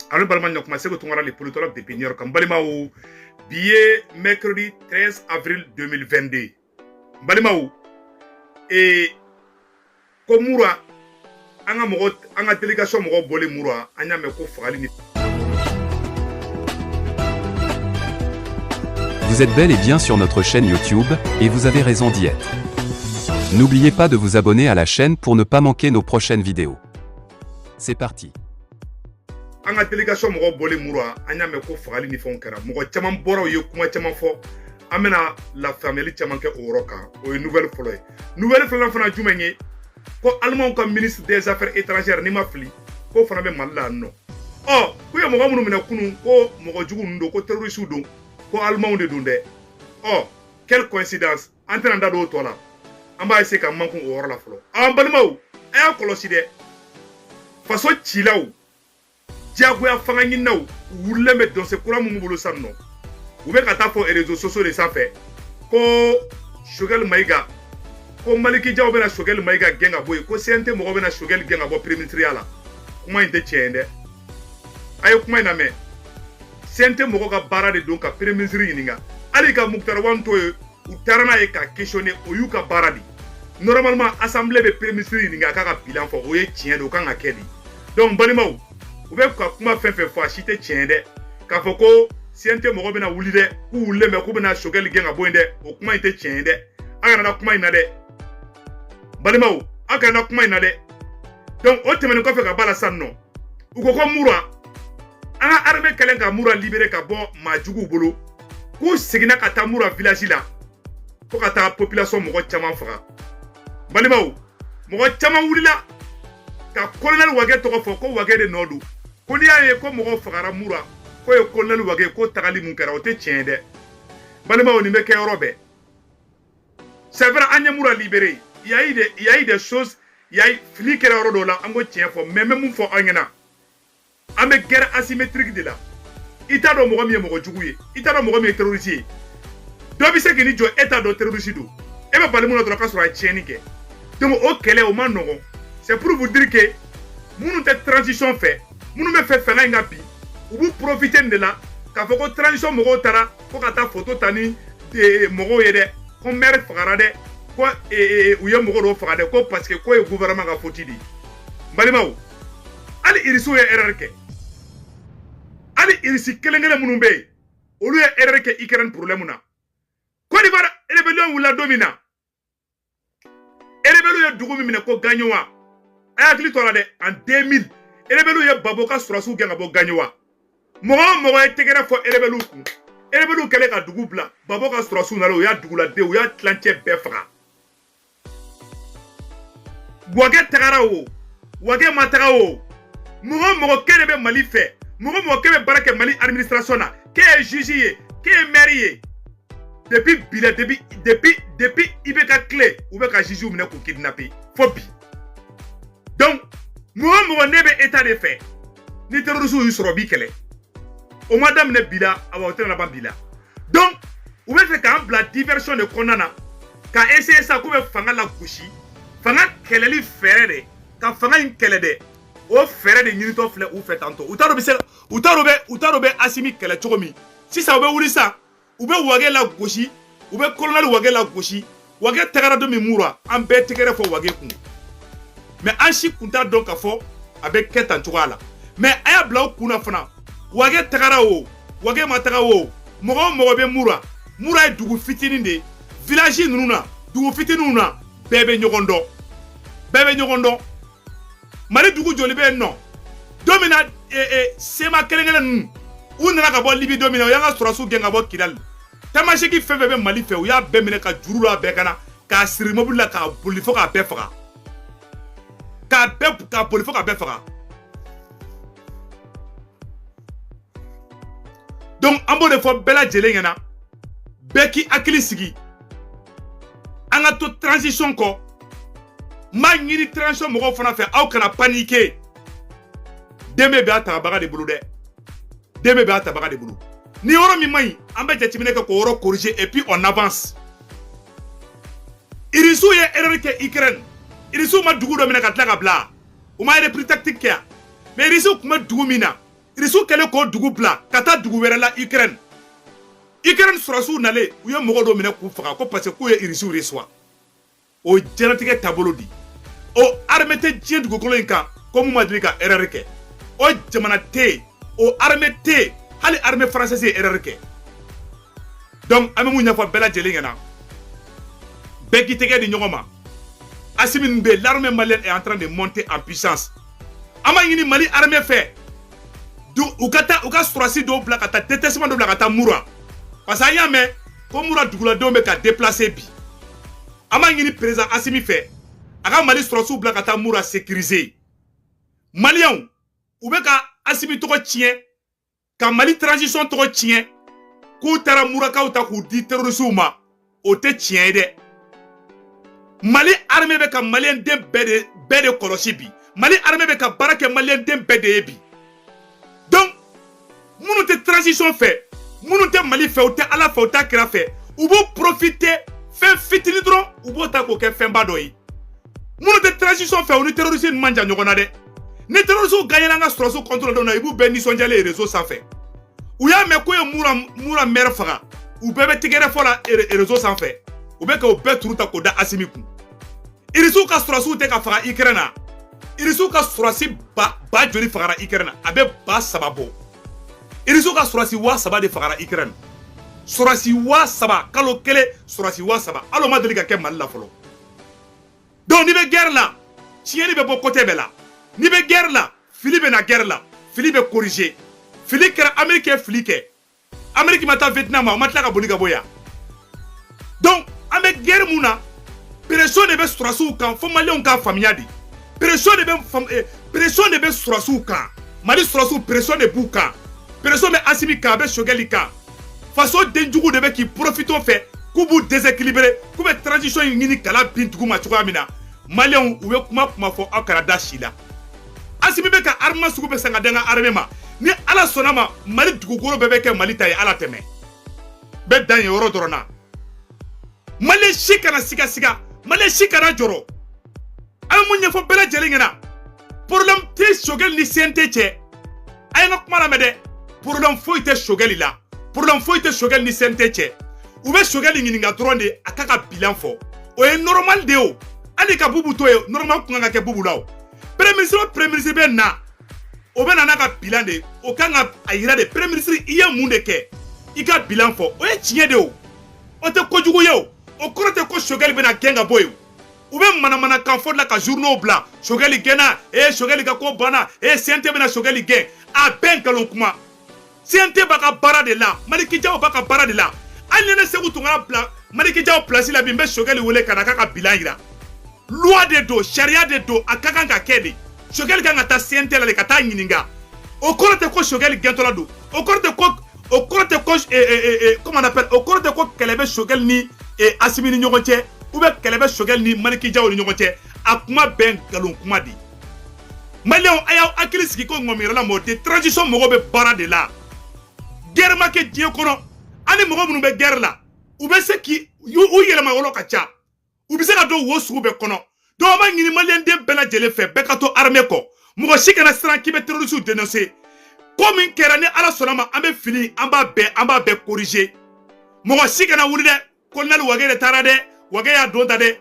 Alors, Balman, nous commencé à les politologues de Peigneur comme Balimao, billet mercredi 13 avril 2022. Balimao, et comme Moura, en délégation Moura Bolé Moura, en a meko Frali. Vous êtes bel et bien sur notre chaîne YouTube, et vous avez raison d'y être. N'oubliez pas de vous abonner à la chaîne pour ne pas manquer nos prochaines vidéos. C'est parti. En délégation Moura Bolé Moura, en a meko Frali ni fon kera. Moura chaman bora yo kuma chaman fo. Amena la famille chaman ke oroka. O nouvelle fleur. Nouvelle fleur fana jumenye. Ko allemand comme ministre des affaires étrangères ni mafli. Ko fana be malla no. Oh, ko ya moga munu mena kunu ko mogo jugu ndo ko terroriste do. Ko allemand de dunde. Oh, quelle coïncidence. Entre nda do to la. Amba ese ka manku oro la flo. Balmaw, aya koloside. Faso chilaw. Diagoya fanga nyinaw. Wulle me dans ce courant mu bolo sanno. Ube kata fo réseaux sociaux de ça fait. Ko Shogel Maïga. Ko Maliki Diaw bena Shogel Maïga genga boy. Ko CNT mo bena Shogel genga bo premier ala. Kuma inte tiende. Ayo kuma ina me. CNT mo ka bara de donc ka premier ministre yininga. Ali ka Muktar Wanto utarana e ka questionner oyu ka bara di. Normalement assemblée be premier ministre yininga ka bilan fo oye tiende o kan akedi. Donc balimaw ube ka kuma fefe fo achite tiende. Ka fo ko CNT mo bena wulide ku wulle me ku bena Shogel genga boyende o kuma inte tiende. Aga na kuma ina de. Balimaw aga na kuma ina de. Donc o temene ko fe ka bala sanno. Uko ko mura ana armée kelen ka mura libéré ka bon majugu bolo ko segina ka ta mura village la ko ka ta population mo chama faga balimaw mo chama wulila ka colonel wage to ko fo ko wage de nodu ko ni aye ko mo fagara mura ko e colonel wage ko tagali mun kara o te tiende balimaw ni meke eurobe c'est vrai anya mura libéré il y a eu des choses il y a flic era rodo la ango tien fo même mun fo anyana ame guerre asymétrique de la ita do mogo mi mogo juguye ita do mogo mi terroriste do bi se kini jo état do terroriste do e ba balimu do ka so a tieni ke donc o kele o man nogo c'est pour vous dire que munu te transition fait munu me fait fela ngapi ou vous profiter de la ka foko transition mogo tara ko ka ta photo tani de mogo yede ko mer fagara de ko ou ye mogo do fagara de ko parce que ko e gouvernement ga foti di balimaw ali irisu ye erreur ali irisi kelengele munumbe olu ye erreur ke ikran problème na ko di bara rebellion wula domina rebellion ye dugu mine ko gagnowa ayatli tola de en 2000 rebellion ye baboka surasu genga bo gagnowa mogo ye tegere fo rebellion ku rebellion kele ka dugu bla baboka surasu na lo ya dugu la de o ya tlanche be faga wage tagara o wage matara o mogo kele be mali fait mogo kebe barake mali administration na ke juge ke maire depuis bila depuis ibeka clé ou beka juge ou mena ko kidnapper fobi donc mogo nebe état de fait ni terroriste yu soro bi kele o madame ne bila awa hotel na ba bila donc ou be fait ka bla diversion de konana ka essayer ça ko be fanga la kushi fanga keleli fere ka fanga in kele de o fere de nyinito fle ou fait tantôt utarobe asimi kele chokomi si ça obe wulisa ube wage la goshi ube colonel wage la goshi wage tagara do mi mura an be tegere fo wage kun mais an shi kunta donc fo avec ketan chokola mais aya bla kuna fana wage tagara o wage mataga o mogo be mura e dugu fitini de village nuna dugu fitini nuna bebe nyogondo mari dugu joli be non domina sema kelengele nu unana ka bo libi domina o yanga surasu genga bo kidal tamashi ki febe be mali fe o ya be mine ka juru la be kana ka siri mobile la ka boli fo ka be faga ka boli fo ka be faga donc ambo de fo bela jelengena beki akili sigi anga to transition ko ma nyiri transition mo fana fait aw kana paniquer deme be atabaga de bulu ni oro mi mai ambe jetimine ko oro corriger et puis on avance irisu ye erreur ke Ukraine irisu ma dugu do mina ka tla ka bla o ma re tactique ya mais irisu kuma dugu mina irisu kɛlen k'o dugu bila ka taa dugu wɛrɛ la Ukraine sɔrɔsiw nalen u ye mɔgɔ dɔ minɛ k'u faga ko parce que k'u ye irisiw reçoit o jɛnatigɛ taabolo di o armée tɛ diɲɛ dugukolo in kan ko mun ma deli ka erreur kɛ o jamana tɛ yen o armée tɛ yen hali armée française ye erreur kɛ donc an bɛ mun ɲɛfɔ bɛɛ lajɛlen ɲɛna bɛɛ k'i tɛgɛ di ɲɔgɔn ma Assimi min bɛ yen l'armée malienne est en train de monter en puissance an b'a ɲini Mali armée fɛ u ka sɔrɔsi dɔw bila ka taa détachement dɔw bila ka taa Moura parce que an y'a mɛn ko Moura duguladenw bɛ ka déplacer bi an b'a ɲini président Assimi fɛ a ka Mali sɔrɔsiw bila ka taa Moura sécuriser Maliens u bɛ ka Assimi tɔgɔ tiɲɛ ka Mali transition tɔgɔ tiɲɛ k'u taara Mourakaw ta k'u di terroristes ma o tɛ tiɲɛ ye dɛ Mali armée bɛ ka Malien den bɛɛ de kɔlɔsi bi Mali armée bɛ ka baara kɛ Malien den bɛɛ de ye bi donc minnu tɛ transition fɛ minnu tɛ Mali fɛ u tɛ Ala fɛ u tɛ kira fɛ u b'u profiter fɛn fitinin dɔrɔn u b'o ta k'o kɛ fɛnba dɔ ye minnu tɛ transition fɛ u ni terroristes man jan ɲɔgɔn na dɛ ni terroristes gagnera an ka sɔrɔsiw contrôle dɔw na i b'u bɛɛ nisɔndiyalen réseau sanfɛ u y'a mɛn ko ye Moura maire faga u bɛɛ bɛ tigɛrɛ fɔ la réseau sanfɛ u bɛ k'o bɛɛ turu ta k'o da Assimi kun irisiw ka sɔrɔsiw tɛ ka faga Ukraine na irisiw ka sɔrɔsi ba joli fagara Ukraine na a bɛ ba 3 bɔ irisiw ka sɔrɔsi 3 de fagara Ukraine sɔrɔsi 3 kalo kelen sɔrɔsi 3 hali ma deli ka kɛ Mali la fɔlɔ donc ni bɛ guerre la tiɲɛni bɛ bɔ côté bɛɛ la ni bɛ guerre la fili bɛ na guerre la fili bɛ corriger fili kɛra Amérique ye fili kɛ Amérique ma taa Vietnam ma o ma tila ka boli ka bɔ yan donc an bɛ guerre mun na pression de bɛ sɔrɔsiw kan fo Maliens k'a faamuya de pression de bɛ sɔrɔsiw kan Mali sɔrɔsiw pression de b'u kan pression bɛ Assimi kan a bɛ Choguel kan faso denjugu de bɛ k'i profiter o fɛ k'u b'u déséquilibrer k'u bɛ transition in ɲini kala bin dugu ma cogoya min na Maliens u bɛ kuma fɔ aw kana da si la Assimi bɛ ka armement sugu bɛ san ka di an ka armée ma ni Ala sɔnna ma Mali dugukolo bɛɛ bɛ kɛ Mali ta ye Ala tɛmɛ bɛɛ dan ye yɔrɔ dɔrɔn na Malien si kana siga Malien si kana jɔrɔ an mun ɲɛfɔ bɛɛ lajɛlen ɲɛna problème tɛ Choguel ni CNT cɛ a ye n ka kuma lamɛn dɛ problème foyi tɛ Choguel la problème foyi tɛ Choguel ni CNT cɛ u bɛ Choguel ɲininka dɔrɔn de a ka ka bilan fɔ o ye normal de o hali ka bubu to ye normal kun kan ka kɛ bubu la o premier ministre bɛ na o bɛ na n'a ka bilan de o kan ka a yira de premier ministre i ye mun de kɛ i ka bilan fɔ o ye tiɲɛ de o o tɛ kojugu ye o o kɔrɔ tɛ ko Choguel bɛna gɛn ka bɔ yen u bɛ manamana kan fɔ la ka journaux bila Choguel gɛnna Choguel ka ko banna CNT bɛna Choguel gɛn a bɛɛ nkalon kuma CNT b'a ka baara de la Maliki Diaw b'a ka baara de la hali ni ne Segu tun ka bila Maliki Diaw place la bi n bɛ Choguel wele ka na k'a ka bilan yira loi de don sariya de don a ka kan ka kɛ de Choguel kan ka taa CNT la de ka taa ɲininka o kɔrɔ tɛ ko Choguel gɛntɔla don o kɔrɔ tɛ ko comment on appelle o kɔrɔ tɛ ko kɛlɛ bɛ Choguel ni Assimi ni ɲɔgɔn cɛ ou bien kɛlɛ bɛ Choguel ni Maliki Diaw ni ɲɔgɔn cɛ a kuma bɛɛ nkalon kuma de Maliens a y'aw hakili sigi ko ŋɔmiyɛrɛla mɔgɔ tɛ transition mɔgɔ bɛ baara de la guerre ma kɛ diɲɛ kɔnɔ ani mɔgɔ minnu bɛ guerre la u bɛ se k'i u yɛlɛma yɔrɔ ka ca u bɛ se ka don wo sugu bɛɛ kɔnɔ donc an b'a ɲini Malien den bɛɛ lajɛlen fɛ bɛɛ ka to armée kɔ mɔgɔ si kana siran k'i bɛ terroristes dénoncer ko min kɛra ni Ala sɔnna ma an bɛ fili an b'a bɛɛ corriger mɔgɔ si kana wuli dɛ colonel Wage de taara dɛ Wage y'a don ta dɛ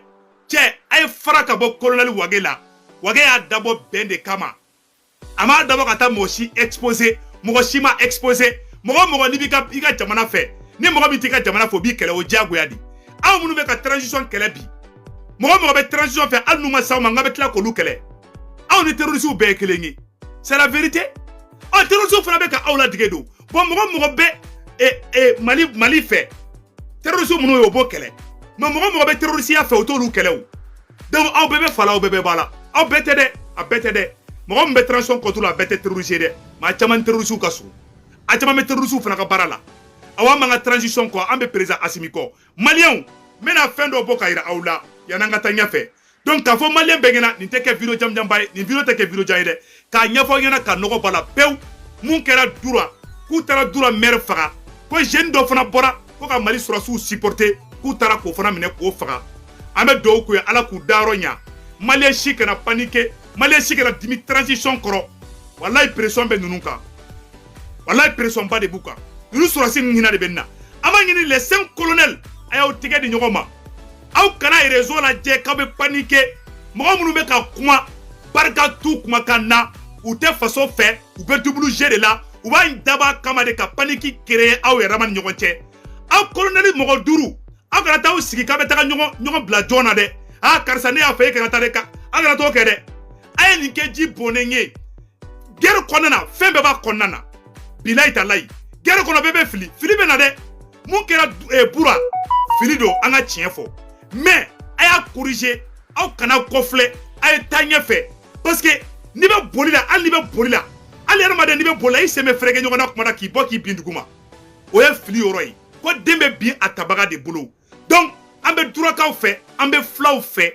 cɛ a ye fara ka bɔ colonel Wage la Wage y'a dabɔ bɛn de kama a m'a dabɔ ka taa mɔgɔ si exposer mɔgɔ si ma exposer mɔgɔ n'i b'i ka jamana fɛ ni mɔgɔ min t'i ka jamana fɛ o b'i kɛlɛ o diyagoya di aw minnu bɛ ka transition kɛlɛ bi mɔgɔ bɛ transition fɛ hali n'u ma s'aw ma n ka bɛ tila k'olu kɛlɛ aw ni terroristes bɛɛ ye kelen ye c'est la vérité terroristes fana bɛ ka aw ladege don bon mɔgɔ bɛ Mali fɛ terroristes minnu ye o b'o kɛlɛ mais mɔgɔ bɛ terrorisiya fɛ o t'olu kɛlɛ o donc aw bɛɛ bɛ fa la aw bɛɛ bɛ ba la aw bɛɛ tɛ dɛ a bɛɛ tɛ dɛ mɔgɔ min bɛ transition contre la a bɛɛ tɛ terroriste ye dɛ mais a caman terroristes ka surun a caman bɛ terroristes fana ka baara la aw an b'an ka transition kɔ an bɛ président Assimi kɔ Maliens n bɛna fɛn dɔ bɔ ka yira aw la yan'an ka taa ɲɛfɛ donc k'a fɔ Malien bɛɛ ɲɛna nin tɛ kɛ vidéo jamujanba ye nin vidéo tɛ kɛ vidéo jan ye dɛ k'a ɲɛfɔ aw ɲɛna ka nɔgɔ b'a la pewu mun kɛra Dura k'u taara Dura maire faga ko jeune dɔ fana bɔra ko ka Mali sɔrɔsiw supporter k'u taara k'o fana minɛ k'o faga an bɛ dugawu k'u ye Ala k'u dayɔrɔ ɲa Malien si kana paniquer Malien si kana dimi transition kɔrɔ wallahi pression bɛ ninnu kan Wallahi pression ba de buka. Nous sorasi ngina de benna. Ama ngini les 5 colonels ayaw tigé di ñogoma. Aw kana réseau la je ka be paniquer. Mo munu be ka kuma barka tout kuma kana ou te façon fait ou be double gérer là ou ba daba kama de ka panique créer aw raman ñogonche. Aw colonel mo duru. Aw kana taw sigi ka be ta ñogon bla jona de. Ah karsa ne a fait kana ta de ka. Aw kana to kede. Ay ni ke ji bonenye. Guerre konana fembe ba konana. Bilay talay. Guerre kono bebe fili be na de. Mon kera bura fili do anga tien fo. Mais aya corriger aw kana kofle ay tanya fe parce que ni be bolila ali be bolila ali armade ni be bolila i seme frege nyona kuma da ki boki binduguma o ye fili yoroi ko dembe bi atabaga de bolo donc ambe durakaw fe ambe flaw fe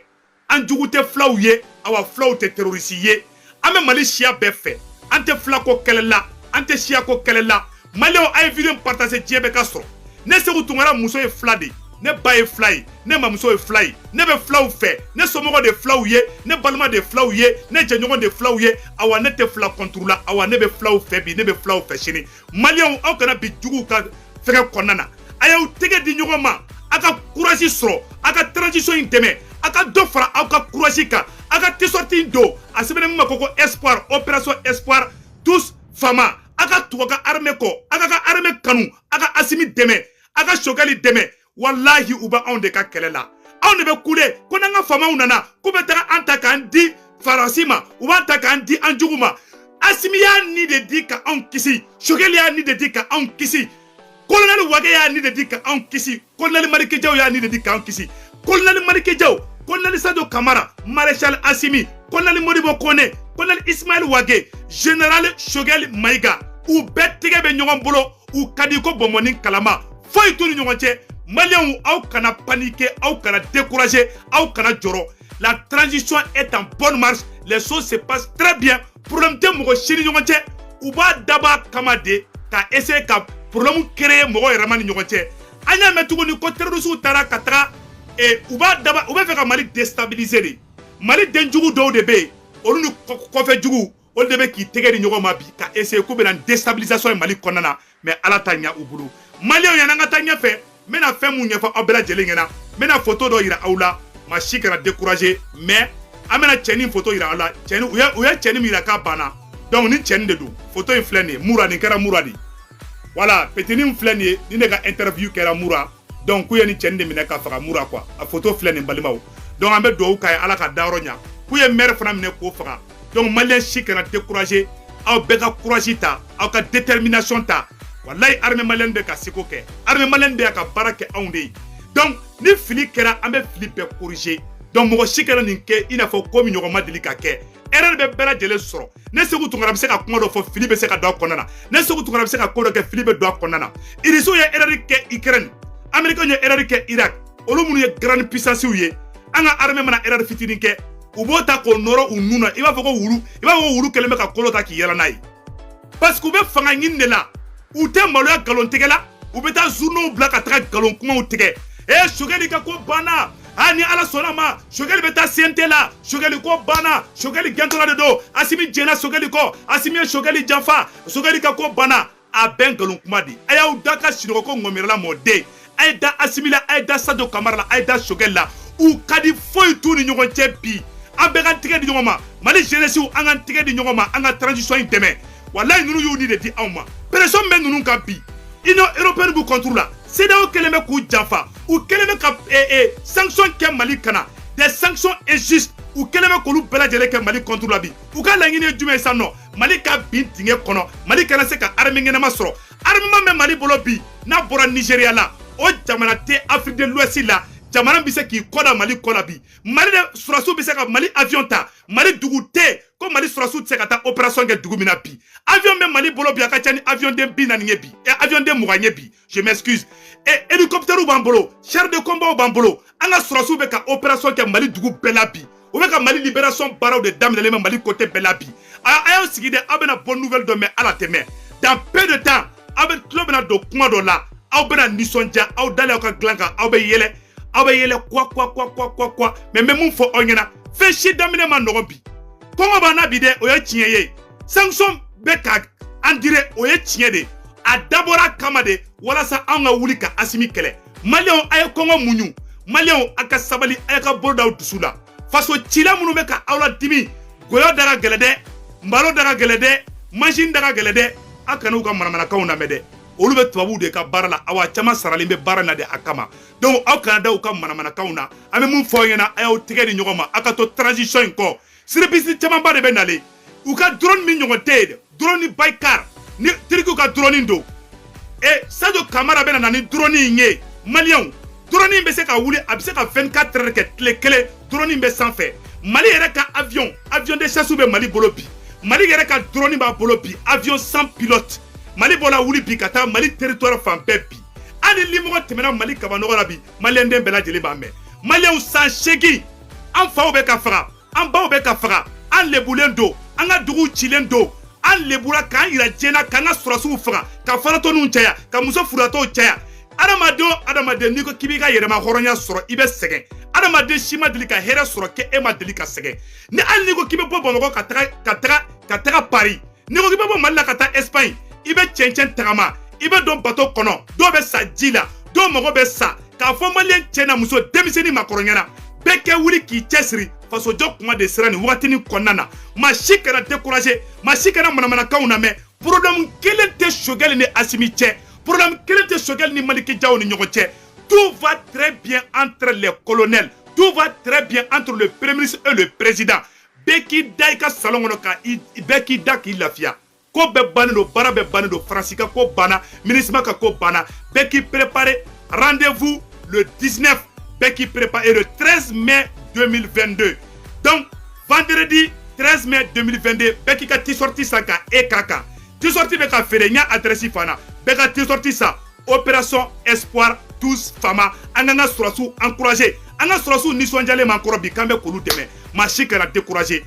anjugute flaw ye awa flaw te terroriste ye ambe malisia be fe ante flako kelela ante sia ko kelela malio ay video partager jebe kasro ne se utungara muso e flade ne ba e fly ne mamuso e fly ne be flaw fe ne somogo de flaw ye ne balma de flaw ye ne jenyogo de flaw ye awa ne te fla contrôle awa ne be flaw fe bi ne be flaw fe chini malion aw kana bi jugu ka fere konana ayaw tege di nyogo ma aka courage sro aka transition inteme aka do fara aka courage ka aka te sorti do asibene makoko espoir opération espoir tous fama aka tuwaka armée ko aka ka armée kanu aka asimi deme aka shogali deme wallahi uba on de ka kelela on ne be kule ko nanga fama unana ko be ta anta kan di farasima uba ta kan di anjuguma asimi ya ni de di ka on kisi shogali ya ni de di ka on kisi colonel wage ya ni de di ka on kisi colonel Maliki Jaw ya ni de di ka on kisi colonel Maliki Jaw colonel Sadio Kamara maréchal Assimi colonel Modibo Kone colonel Ismaël Wage général Shogel Maïga ou bettige be ñogon bolo ou kadiko bomoni kalama foy tuni ñogon ci Maliens aw kana paniquer aw kana décourager aw kana joro la transition est en bonne marche les choses se passent très bien problème te mogo shiri ñogon ci ou ba daba kamade ka essayer ka problème créer mogo ramani ñogon ci anya metugo ni ko terrorisme tara katra et ou ba fait ka Mali déstabiliser de Mali denjugu do de be olu ni ko fe jugu olu de be ki tege di ñogon ma bi ka essayer ko be na déstabilisation Mali konana mais ala tanya ubulu Maliens yana nga tanya fe mena fait mun yafa abela jelengena mena photo do ira aula ma shikara décourager mais amena cheni photo ira aula cheni uya cheni mira ka bana donc ni cheni de do photo in flani mura ni kara muradi voilà petini flani ni ne ka interview kera mura donc kuya ni cheni de mina ka faka mura quoi a photo flani balimaw donc ambe do kay ala ka daro nya kuya mer fana mine ko faka donc malien shikara décourager aw beka courage ta aw ka détermination ta wallahi armée malienne be ka siko ke armée malienne be ka barake awnde donc ni fili kera ambe fili be corriger donc mo shikara ni ke ina fo ko mi ñogo madili ka ke erreur be bela jele soro ne segu tungara be se ka kuma do fo fili be se ka do konana ne segu tungara be se ka ko do ke fili be do konana iriso ye erreur ke Ukraine américain ye erreur ke Irak olu munu ye grande puissance ye anga armée mana erreur fitini ke ubota ko noro ununa iba fo ko wuru keleme ka kolota ki yela nay parce que be fanga nginde la ou te maloya galon tegela ou beta journaux black atra galon kuma ou tege shogeli ka ko bana ani ala sonama shogeli beta siente la shogeli ko bana shogeli gentola de do asimi jena shogeli ko asimi shogeli jafa shogeli ka ko bana a ben galon kuma di aya u daka shiro ko ngomirala mode ayda asimila ayda Sadio Kamara la ayda shogeli la ou kadi foy tourni ñogon bi ambe kan tege di ñogoma Mali jeunesse ou angan tege di ñogoma anga transition inteme wallahi nunu yu ni de di awma pression men nunu ka bi Union européenne bu contrôle la CEDEAO keleme ku jafa ou keleme ka sanction ke Mali kana des sanctions injustes ou keleme ko lu bela jele ke Mali contrôle la bi ou ka langine jume sanno Mali ka bi tinge kono Mali kana se ka armée ngena masoro armement men Mali bolo bi na bora Nigeria la o jamana te Afrique de l'Ouest la jamana bi se ki koda Mali kola bi Mali de surasu bi se ka Mali avion ta Mali dugu te ko Mali surasu se ka ta opération ke dugu mina bi avion men Mali bolo bi aka tani avion de bi na nye bi et avion de muganye bi je m'excuse et hélicoptère ou bambolo char de combat ou bambolo anga surasu be ka opération ke Mali dugu bela bi ou be ka Mali libération baraw de dame le Mali côté bela bi ayo sigide abena bonne nouvelle de me ala teme dans peu de temps abe klobena do kuma do la aw bena nisonja aw dale ka glanka aw be yele quoi mais même mon fo onyana fait chi damine man no bi kongo bana bi de o ya tinyeye sanction be ka an dire o ye tiɲɛ de a dabɔra kama de walasa an ka wuli ka Asimi kɛlɛ maliyɛnw a ye kɔngɔ muɲu maliyɛnw a ka sabali a ka bolo d'aw dusu la faso cila minnu bɛ ka aw la dimi goyɔ da ka gɛlɛ dɛ mbalo da ka gɛlɛ dɛ machine da ka gɛlɛ dɛ a kana u ka manamanakaw lamɛn dɛ olu bɛ tubabuw de ka baara la awa caman saralen bɛ baara na de a kama donc aw kana da u ka manamanakaw na an bɛ mun fɔ aw ɲɛna a y'aw tigɛ di ɲɔgɔn ma a ka to transition in kɔ siribisi camanba de bɛ nalen u ka drone min ɲɔgɔn tɛ yen drone ni Baykar ni tirikiw ka drone don Sadio Kamara bɛ na ni drone in ye maliyɛnw drone in bɛ se ka wuli a bɛ se ka 24 heures kɛ tile kelen drone in bɛ sanfɛ Mali yɛrɛ ka avion de chasse bɛ Mali bolo bi Mali yɛrɛ ka drone b'a bolo bi avion sans pilote Mali bɔra wuli bi ka taa Mali territoire fan bɛɛ bi hali limɔgɔ tɛmɛna Mali kabanɔgɔ la bi maliyɛn den bɛɛ lajɛlen b'a mɛn maliyɛnw san 8 an faw bɛ ka faga an baw bɛ ka faga an lebulen don an ka duguw cilen don an lebura k'an yira diɲɛ k'an ka sɔrɔsiw faga ka faratɔniw caya ka muso furatɔw caya adamaden n'i ko k'i b'i ka yɛrɛma hɔrɔnya sɔrɔ i bɛ sɛgɛn adamaden si ma deli ka hɛrɛ sɔrɔ k'e ma deli ka sɛgɛn ni hali n'i ko k'i bɛ bɔ Bamakɔ ka taga Paris n'i ko k'i bɛ bɔ Mali la ka taa Espagne i bɛ cɛncɛn tagama i bɛ don bateau kɔnɔ dɔw bɛ sa ji la dɔw mago bɛ sa k'a fɔ maliyɛn cɛ na muso denmisɛnnin makɔrɔ ɲɛna bɛɛ kɛ wuli k'i cɛsiri fasojɔ kuma de sera nin wagatinin kɔnɔna na maa si kana décourager maa si kana manamanakaw lamɛn problème kelen tɛ Choguel ni Asimi cɛ problème kelen tɛ Choguel ni Maliki Diaw ni ɲɔgɔn cɛ tout va très bien entre les colonels tout va très bien entre le premier ministre et le président bɛɛ k'i da i ka salon kɔnɔ ka bɛɛ k'i da k'i lafiya ko bɛɛ bannen don baara bɛɛ bannen don Faransi ka ko banna MINUSMA ka ko banna bɛɛ k'i préparer rendez-vous le 19 bɛɛ k'i préparer le 13 mai 2022 donc vendredi 13 mai 2022 bɛɛ k'i ka t-shirt san ka k'a kan t-shirt bɛ ka feere n y'a adresse fana bɛɛ ka t-shirt san opération espoir tous fama an k'an ka sɔrɔsiw encourager an ka sɔrɔsiw nisɔndiyalen m'an kɔrɔ bi k'an bɛ k'olu dɛmɛ maa si kana décourager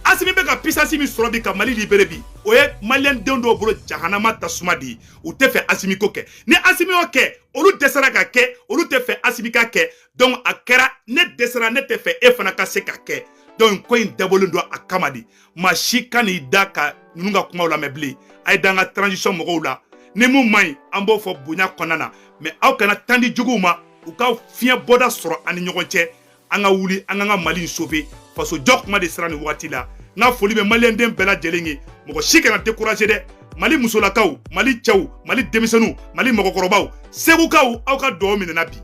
Asimi bɛ ka puissance min sɔrɔ bi ka Mali libéré bi o ye maliyɛn den dɔw bolo jahanama tasuma de ye u tɛ fɛ Asimi ko kɛ ni Asimi y'o kɛ olu dɛsɛra ka kɛ olu tɛ fɛ Asimi ka kɛ donc a kɛra ne dɛsɛra ne tɛ fɛ e fana ka se ka kɛ donc ko in dabɔlen don a kama de maa si ka n'i da ka ninnu ka kumaw lamɛn bilen a ye da an ka transition mɔgɔw la ni mun man ɲi an b'o fɔ bonya kɔnɔna na mais aw kana tan di juguw ma u ka fiɲɛ bɔda sɔrɔ an ni ɲɔgɔn cɛ an ka wuli an ka Mali in sauver faso jɔ kuma de sera nin wagati la n ka foli bɛ maliyɛn den bɛɛ lajɛlen ye mɔgɔ si kana décourager dɛ Mali musolakaw Mali cɛw Mali denmisɛnninw Mali mɔgɔkɔrɔbaw segukaw aw ka dugawu minɛna bi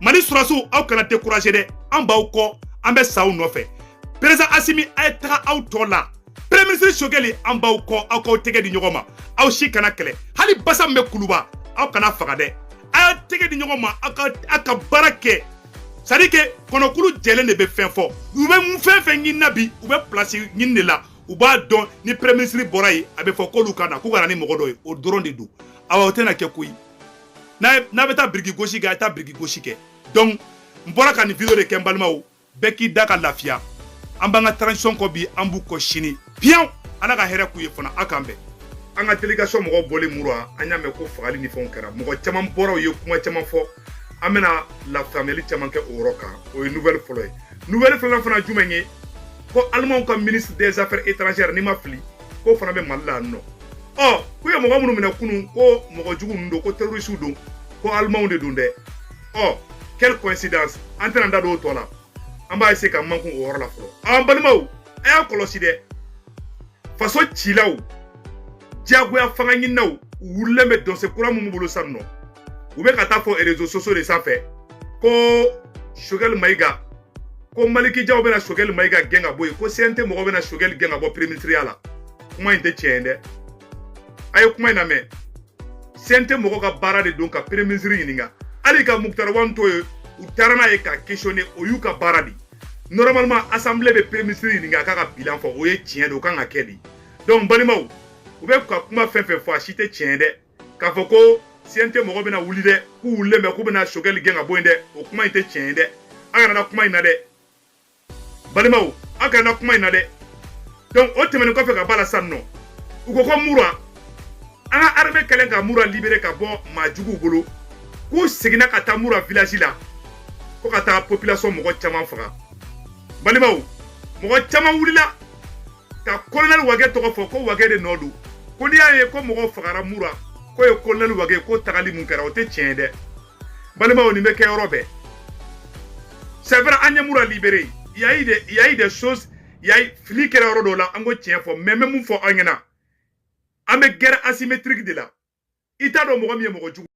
Mali surasiw aw kana décourager dɛ an b'aw kɔ an bɛ sa aw nɔfɛ président Asimi a ye taga aw tɔ la premier ministre Choguel an b'aw kɔ aw k'aw tɛgɛ di ɲɔgɔn ma aw si kana kɛlɛ hali basa min bɛ kuluba aw kana faga dɛ a y'a tɛgɛ di ɲɔgɔn ma aw ka baara kɛ c'est à dire que kɔnɔkulu jɛlen de bɛ fɛn fɔ u bɛ fɛn fɛn ɲini na bi u bɛ place ɲini de la u b'a dɔn ni premier ministre bɔra yen a bɛ fɔ k'olu ka na k'u ka na ni mɔgɔ dɔ ye o dɔrɔn de don awa o tɛna kɛ koyi n'a bɛ taa biriki gosi kɛ a ye taa biriki gosi kɛ donc n bɔra ka nin video de kɛ n balimaw bɛɛ k'i da ka lafiya an b'an ka transition kɔ bi an b'u kɔ sini piyan ala ka hɛrɛ k'u ye fana a k'an bɛn an ka délégation mɔgɔw bɔlen Mura an y'a mɛn ko fagali ni fɛnw kɛra mɔgɔ caman bɔra u ye kuma caman fɔ an bɛna lafaamuyali caman kɛ o yɔrɔ kan o ye nouvelle fɔlɔ ye nouvelle filanan fana jumɛn ye ko Allemagne ka ministre des affaires étrangères ni ma fili ko fana bɛ Mali la yan nɔ k'u ye mɔgɔ minnu minɛ kunun ko mɔgɔ jugu ninnu don ko terroristes don ko Allemagne de don dɛ quelle coïncidence an tɛna da don o tɔ la an b'a essayer ka mankun o yɔrɔ la fɔlɔ an balimaw a y'a kɔlɔsi dɛ faso cilaw diyagoya fanga ɲininaw u wulilen bɛ dɔnse kura mun bolo sa nɔ u bɛ ka taa fɔ réseaux sociaux de sanfɛ ko Choguel Maïga ko Maliki Diaw bɛna Choguel Maïga gɛn ka bɔ yen ko CNT mɔgɔ bɛna Choguel gɛn ka bɔ premier ministeriya la kuma in tɛ tiɲɛ ye dɛ a ye kuma in lamɛn CNT mɔgɔ ka baara de don ka premier ministre ɲininka hali ka Muktar Wan to ye u taara n'a ye ka questionner o y'u ka baara de normalement assemblée bɛ premier ministre ɲininka a k'a ka bilan fɔ o ye tiɲɛ de o kan ka kɛ de donc balimaw u bɛ ka kuma fɛn fɛn fɔ a si tɛ tiɲɛ dɛ k'a fɔ ko CNT mɔgɔ bɛna wuli dɛ k'u wulilen bɛ k'u bɛna Choguel gɛn ka bɔ yen dɛ o kuma in tɛ tiɲɛ ye dɛ an kana na kuma in na dɛ balimaw an kana na kuma in na dɛ donc o tɛmɛnen kɔfɛ ka b'a la sisan nɔ u ko Mura an ka armée kɛlen ka Mura libérer ka bɔ maajuguw bolo k'u seginna ka taa Mura village la ko ka taa population mɔgɔ caman faga balimaw mɔgɔ caman wulila ka colonel Wagɛ tɔgɔ fɔ ko Wagɛ de nɔ don ko ni y'a ye ko mɔgɔ fagara Mura ko ye colonel Wage ko tagali mun kɛra o tɛ tiɲɛ dɛ balimaw nin bɛ kɛ yɔrɔ bɛɛ c'est vrai an ye Mura libéré il y a eu des choses il y a eu fili kɛra yɔrɔ dɔw la an ko tiɲɛ fɔ mais n bɛ mun fɔ an ɲɛna an bɛ guerre asymétrique de la i t'a dɔn mɔgɔ min ye mɔgɔ jugu